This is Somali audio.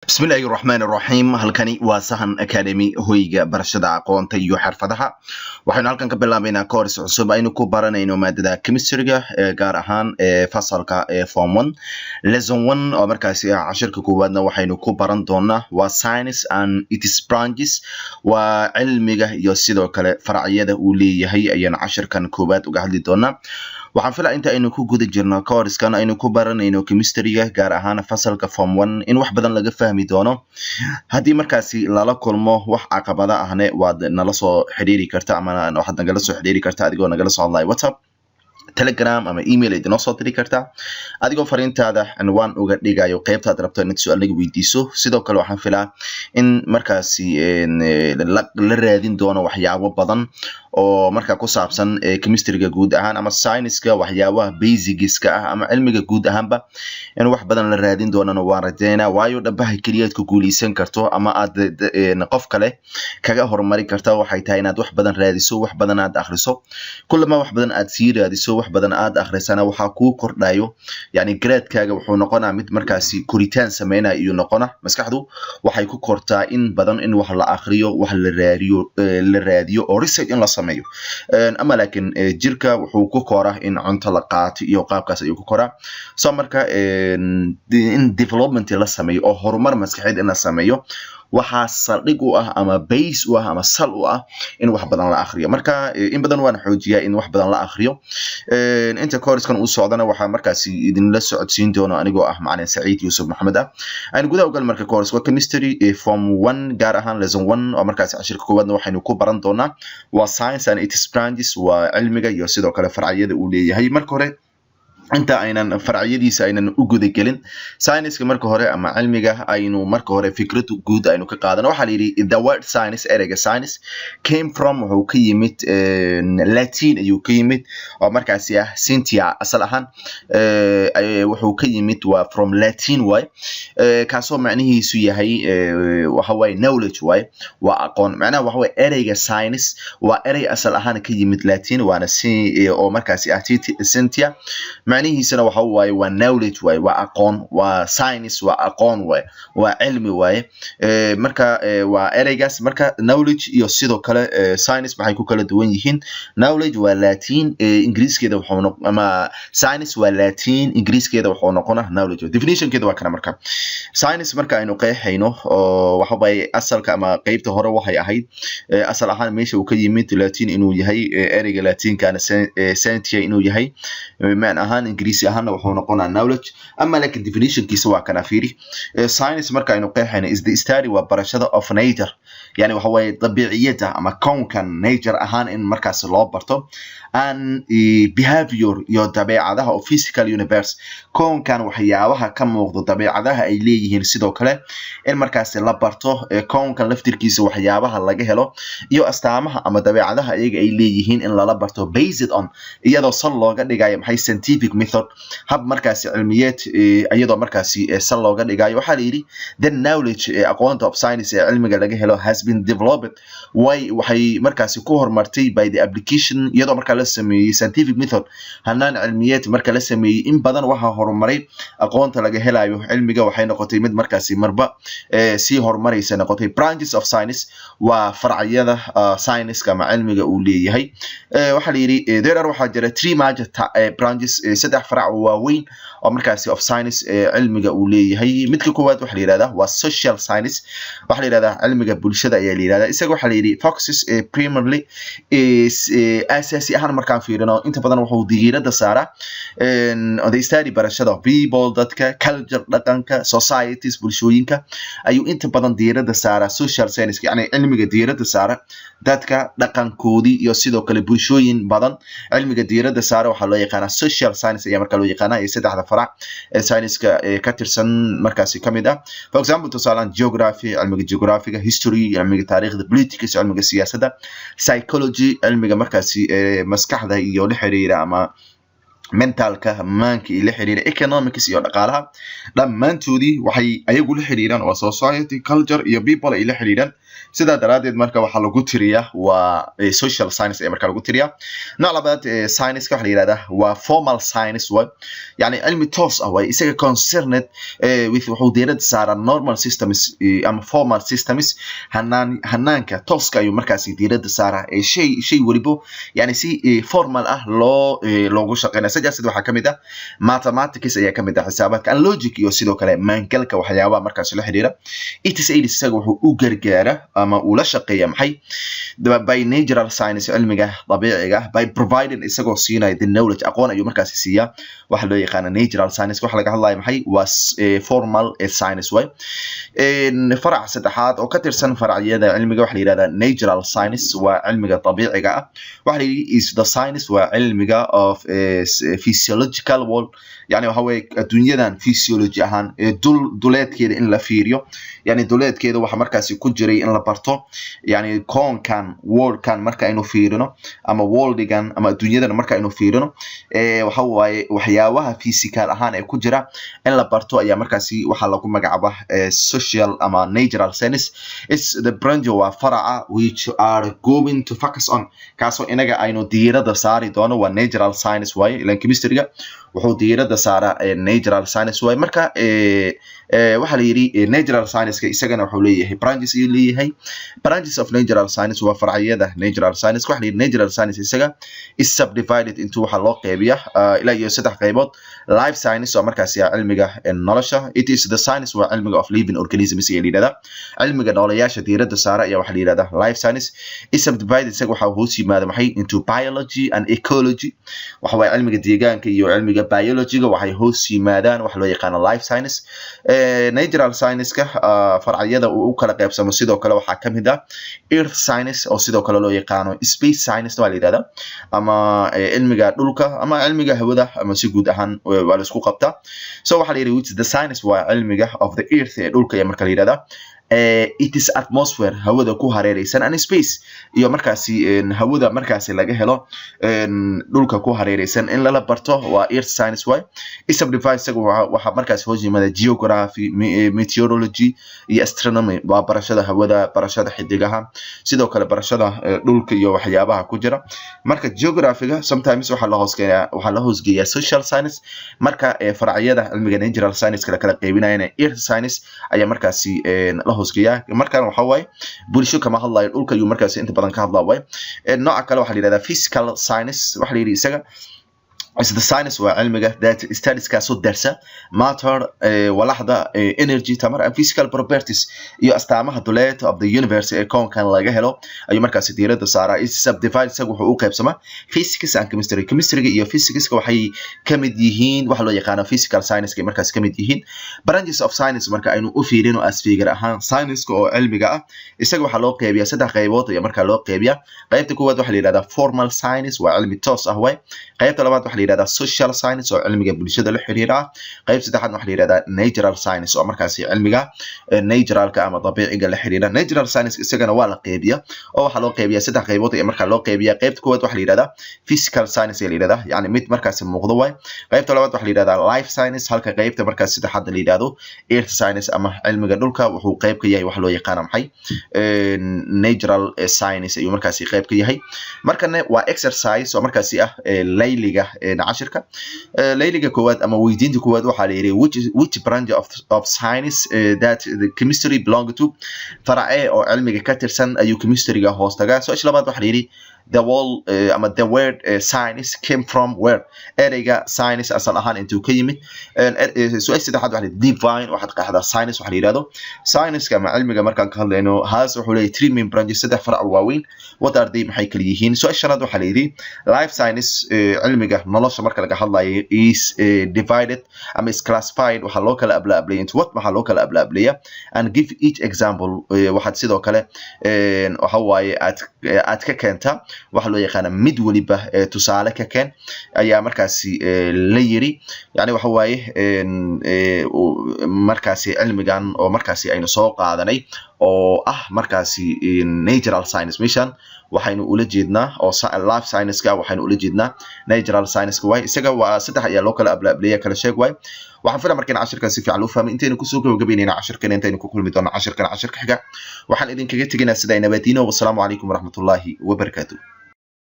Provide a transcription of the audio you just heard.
بسم الله الرحمن الرحيم halkani waa sahan academy hoyga barashada aqoonta iyo xirfadaha waxaynu halkan ka bilaabaynaa course cusub aynu ku baranayno maadada chemistry-ga gaar ahaan fasalka form 1 lesson 1 oo markaasi cashirka koowaadna waxaynu ku baran doonaa waa science and its branches waa cilmiga iyo sidoo kale faracyada uu leeyahay ayaan cashirkan koowaad uga hadli doonaa waxaan filaa inta aynu ku guda jirno course-kan aynu ku baranayno chemistry-ga gaar ahaan fasalka form 1 in wax badan laga fahmi doono haddii markaasi lala kulmo wax caqabada ahne waad nala soo xiriiri kartaa ama waxaad nagala soo xiriiri kartaa adigoo nagala soo hadlaya WhatsApp Telegram ama email ay noo soo diri kartaa adigoo fariintaada cinwaan uga dhigayo qaybtaad rabto inaad su'aal laga weydiiso sidoo kale waxaan filaa in markaasi la raadin doono waxyaabo badan oo marka ku saabsan chemistry-ga guud ahaan ama science-ka waxyaabaha basics-ka ah ama cilmiga guud ahaanba in wax badan la raadin doonana waan rajaynaa waayo dhabaha kaliyaad ku guuleysan karto ama aad qof kale kaga horumari karta waxay tahay inaad wax badan raadiso wax badan aad akhriso kullama wax badan aad sii raadiso wax badan aad akhrisana waxa ku kordhayo yani grade-kaaga wuxuu noqonaa mid markaasi koritaan sameynaa iyo noqona maskaxdu waxay ku kortaa in badan in wax la akhriyo wax la raadiyo oo research in la sameeyo ama laakiin jirka wuxuu ku koraa in cunto la qaato iyo qaabkaas ayuu ku koraa soo marka in development la sameeyo oo horumar maskaxeed in la sameeyo waxa saldhig u ah ama base u ah ama sal u ah in wax badan la akhriyo marka in badan waan xoojiyaa in wax badan la akhriyo inta course-kan uu socdana waxa markaasi idin la socodsiin doono anigoo ah macallin Saciid Yuusuf Maxamed aan gudaha u gal marka course waa chemistry form 1 gaar ahaan lesson 1 oo markaasi cashirka koowaadna waxaynu ku baran doonaa waa science and its branches waa cilmiga iyo sidoo kale faracyada uu leeyahay marka hore inta aynan faracyadiisa aynan u guda gelin science-ka marka hore ama cilmiga aynu marka hore fikrad guud aynu ka qaadano waxa la yiri the word science ereyga science came from wuxuu ka yimid Latin ayuu ka yimid oo markaasi ah scientia asal ahaan wuxuu ka yimid waa from Latin way kaasoo macnihiisu yahay waxa way knowledge way waa aqoon macnaha waxa way ereyga science waa erey asal ahaan ka yimid Latin waana oo markaasi ah scientia macnihiisana waxa waaye waa knowledge waaye waa aqoon waa science waa aqoon waaye waa cilmi waaye marka waa ereygaas marka knowledge iyo sidoo kale science maxay ku kala duwan yihiin knowledge waa Latin Ingiriiskeeda wuxuu ama science waa Latin Ingiriiskeeda wuxuu noqonaa knowledge definition-keeda waa kana marka science marka aynu qeexayno oo waxa waaye asalka ama qaybta hore waxay ahayd asal ahaan meesha uu ka yimid Latin inuu yahay ereyga Latin-kana scientia inuu yahay macna ahaan Ingiriisi ahaana wuxuu noqonaa knowledge ama laakiin definition-kiisa waa kana fiiri science marka aynu qeexayno is the study waa barashada of nature yani waxa waaye dabiiciyada ama kownkan nature ahaan in markaas loo barto and behavior iyo dabeecadaha of physical universe kownkan waxyaabaha ka muuqdo dabeecadaha ay leeyihiin sidoo kale in markaas la barto kownkan laftirkiisa waxyaabaha laga helo iyo astaamaha ama dabeecadaha iyaga ay leeyihiin in lala barto based on iyadoo sal looga dhigayo maxay scientific method hab markaas cilmiyeed iyadoo markaas sal looga dhigayo waxa la yiri the knowledge aqoonta of science ee cilmiga laga helo has been developed waxay markaas ku horumartay by the application iyadoo marka la sameeyay scientific method hanaan cilmiyeed marka la sameeyay in badan waxa horumaray aqoonta laga helayo cilmiga waxay noqotay mid markaas marba si horumaraysa noqotay branches of science waa faracyada science-ka ama cilmiga uu leeyahay waxa la yiri there are waxa jira three major branches saddex farac waaweyn oo markaas of science cilmiga uu leeyahay midka koowaad waxa la yiraahdaa waa social science waxa la yiraahdaa cilmiga bulshada ayaa la yiraahdaa isaga waxa la yiri focuses primarily is asasi ahaan markaan fiirino inta badan wuxuu diiradda saaraa the study barashada people dadka culture dhaqanka societies bulshooyinka ayuu inta badan diiradda saaraa social science yani cilmiga diiradda saara dadka dhaqankoodii iyo sidoo kale bulshooyin badan cilmiga diiradda saara waxa loo yaqaanaa social science ayaa marka loo yaqaanaa ee saddexda farac ee science-ka ka tirsan markaas kamid ah for example tusaalan geography cilmiga geographiga history cilmiga taariikhda politics cilmiga siyaasadda psychology cilmiga markaas maskaxda iyo la xiriira ama mentalka maanka ila xiriira economics iyo dhaqaalaha dhammaantoodii waxay ayagu la xiriiraan waa society culture iyo people ila xiriiraan sida daraadeed marka waxa lagu tiriyaa waa social science ee marka lagu tiriyaa nooc labaad science waxa la yiraahdaa waa formal science way yani cilmi toos ah way isaga concerned with wuxuu diirada saaraa normal systems ama formal systems hanaanka tooska ayuu markaasi diirada saaraa shay walibo yani si formal ah loogu shaqeynaa sidaas waxa kamid ah mathematics ayaa kamid ah xisaabaadka and logic iyo sidoo kale maangalka waxyaabaha markaas la xiriira isaga wuxuu u gargaara ama uu la shaqeeya maxay by natural science cilmiga dabiiciga by providing isagoo siinaya the knowledge aqoon ayuu markaas siiya waxa loo yaqaan natural science waxa laga hadlayo maxay was formal science way farac saddexaad oo ka tirsan faracyada cilmiga waxa la yiraahdaa natural science waa cilmiga dabiiciga ah waxa la yiraahdaa is the science waa cilmiga of physiological world yani waxa way adduunyadan physiology ahaan duleedkeeda in la fiiriyo yani duleedkeeda waxa markaas ku jiray in la barto yani koonkan worldkan marka aynu fiirino ama worldigan ama adduunyadan marka aynu fiirino waxa waaye waxyaabaha physical ahaan ee ku jira in la barto ayaa markaas waxa lagu magacaabaa social ama natural science is the branch waa faraca which are going to focus on kaaso inaga aynu diirada saari doono waa natural science waaye ilan chemistry-ga wuxuu diirada saaraa natural science way marka waxa la yiri natural science isagana wuxuu leeyahay branches iyo leeyahay branches of natural science waa faracyada natural science waxa la yiri natural science isaga is subdivided into waxa loo qeybiyaa ilaa iyo saddex qaybood life science oo markaas cilmiga nolosha it is the science waa cilmiga of living organisms ee liidada cilmiga noolayaasha diirada saara ayaa waxa la yiraahdaa life science is subdivided isaga waxa hoos yimaada maxay into biology and ecology waxa waa cilmiga deegaanka iyo cilmiga biology-ga waxay hoos yimaadaan waxa loo yaqaan life science natural science-ka faracyada uu kala qaybsamo sidoo kale waxa kamid ah earth science oo sidoo kale loo yaqaan space science waa la yiraahdaa ama cilmiga dhulka ama cilmiga hawada ama si guud ahaan waa la isku qabtaa so waxa la yiraahdaa the science waa cilmiga of the earth ee dhulka ee marka la yiraahdaa it is atmosphere hawada ku hareeraysan and space iyo markaasi hawada markaasi laga helo dhulka ku hareeraysan in la barto waa earth science way is subdivided waxa markaasi hoos yimaada geography meteorology iyo astronomy waa barashada hawada barashada xidigaha sidoo kale barashada dhulka iyo waxyaabaha ku jira marka geography-ga sometimes waxa la hoosgeeyaa social science marka faracyada cilmiga natural science kala qaybinayna earth science ayaa markaasi hoosgeeyaa markaan waxa way bulsho kama hadlayo dhulka iyo markaas inta badan ka hadlaa way nooca kale waxa la yiraahdaa physical science waxa la yiraahdaa isaga is the science waa cilmiga that studies kaasoo darsa matter walaxda energy tamar and physical properties iyo astaamaha duleed of the universe ee koonkan laga helo ayuu markaas diirada saaraa is subdivided isagu wuxuu u qaybsamaa physics and chemistry iyo physics waxay kamid yihiin waxa loo yaqaan physical science ee markaas kamid yihiin branches of science marka aynu u fiirino as figure ahaan science oo cilmiga ah isaga waxa loo qeybiyaa saddex qaybood ayaa marka loo qeybiyaa qaybta koowaad waxa la yiraahdaa formal science waa cilmi toos ah way qaybta labaad waxa social science oo cilmiga bulshada la xiriira qayb saddexaad waxa la yiraahdaa natural science oo markaasi cilmiga naturalka ama dabiiciga la xiriira natural science isagana waa la qeybiyaa oo waxa loo qeybiyaa saddex qaybood ee marka loo qeybiyaa qaybta koowaad waxa la yiraahdaa physical science ee la yiraahdaa yani mid markaasi muuqdo way qaybta labaad waxa la yiraahdaa life science halka qaybta markaasi saddexaad la yiraahdo earth science ama cilmiga dhulka wuxuu qayb ka yahay waxa loo yaqaan maxay natural science ayuu markaasi qayb ka yahay markana waa exercise oo markaasi ah layliga cashirka layliga koowaad ama weydiinta koowaad waxa la yiri which branch of science that the chemistry belong to farace oo cilmiga ka tirsan ayuu chemistry-ga hoos tagaa so labaad waxa la yiri the word science came from where ereyga science asal ahaan intuu ka yimid su'aal saddexaad waxa la divine waxaad qeexdaa science waxa la yiraahdo science-ka ama cilmiga markaan ka hadlayno haas wuxuu leeyahay three main branches saddex farac waaweyn what are they maxay kala yihiin su'aal shanaad waxa la yiri life science cilmiga nolosha marka laga hadlayo is divided ama is classified waxa loo kala ablaableeyaa into what waxa loo kala ablaableeyaa and give each example waxaad sidoo kale waxa waaye aad ka keentaa waxa loo yaqaan mid waliba tusaale ka keen ayaa markaasi la yiri yani waxa waaye markaasi cilmigan oo markaasi aynu soo qaadanay oo markaasi natural science mission waxaynu ula jeednaa oo life science ka waxaynu ula jeednaa natural science way isaga waa saddex ayaa loo kala ablaableeya kala sheeg way waxaan filayaa markaan cashirkan si fiican u fahmay intaynu kusoo gabagabeynayna cashirkan intaynu ku kulmi doonaa cashirka xiga waxaan idinkaga tegaynaa sida nabadiino wasalaamu calaykum waraxmatullaahi wabarakaatuh